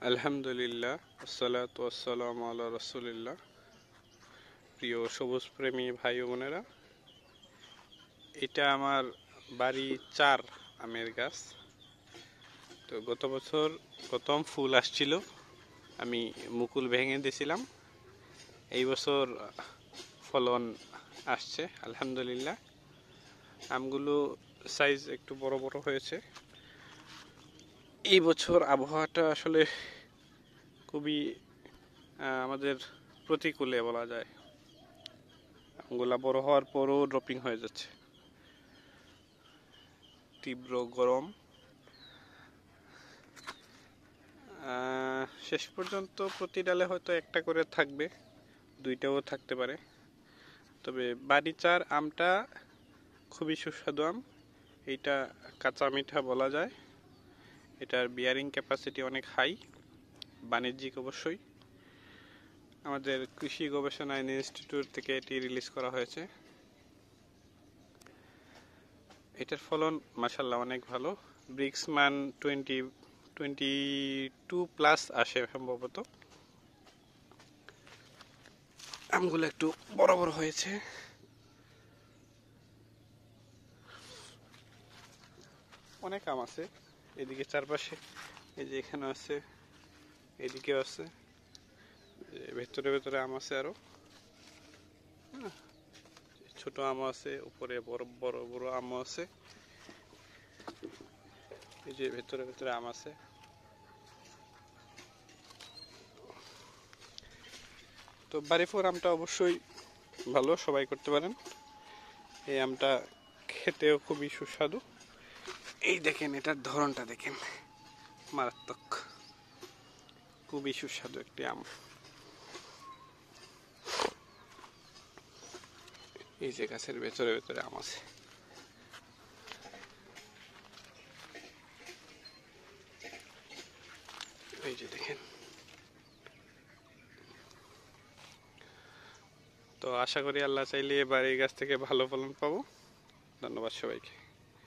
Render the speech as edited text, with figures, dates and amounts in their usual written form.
আলহামদুলিল্লাহ, আসসালাতু ওয়াসসালামু আলা রাসূলিল্লাহ। প্রিয় সবুজ প্রেমী ভাই ও বোনেরা, এটা আমার বাড়ি 4 আমের গাছ। তো গত বছর প্রথম ফুল আসছিল, আমি মুকুল ভেঙে দিয়েছিলাম। এই বছর ফলন আসছে আলহামদুলিল্লাহ। আমগুলো সাইজ একটু বড় বড় হয়েছে। এই বছর আবহাওয়াটা আসলে খুবই আমাদের প্রতিকূলে বলা যায়। আমগুলা বড় হওয়ার পরও ড্রপিং হয়ে যাচ্ছে। তীব্র গরম। শেষ পর্যন্ত প্রতি ডালে হয়তো একটা করে থাকবে, দুইটাও থাকতে পারে। তবে বাড়ি 4 আমটা খুবই সুস্বাদু আম। এইটা কাঁচা মিঠা বলা যায়। এটার বিয়ারিং ক্যাপাসিটি অনেক হাই, বাণিজ্যিক অবশ্যই। আমাদের কৃষি গবেষণা ইনস্টিটিউট থেকে এটি রিলিজ করা হয়েছে। এটার ফলন মাশাআল্লাহ অনেক ভালো। ব্রিক্স মান 22+ আসে সম্ভবত। আমগুলো একটু বড় বড় হয়েছে। অনেক আম আছে এদিকে চারপাশে, এই যে এখানে আছে, এদিকেও আছে, ভেতরে ভেতরে আম আছে আরো। ছোট আম আছে, উপরে বড় বড় বড় আম আছে, এই যে ভেতরে ভেতরে আম আছে। তো বাড়িফোর আমটা অবশ্যই ভালো, সবাই করতে পারেন। এই আমটা খেতেও খুবই সুস্বাদু। এই দেখেন, এটার ধরনটা দেখেন, মারাত্মক, খুবই সুস্বাদু একটি আম। এই যে গাছের ভেতরে ভেতরে আম আছে। এই যে দেখেন। তো আশা করি আল্লাহ চাইলে এবার এই গাছ থেকে ভালো ফলন পাবো। ধন্যবাদ সবাইকে।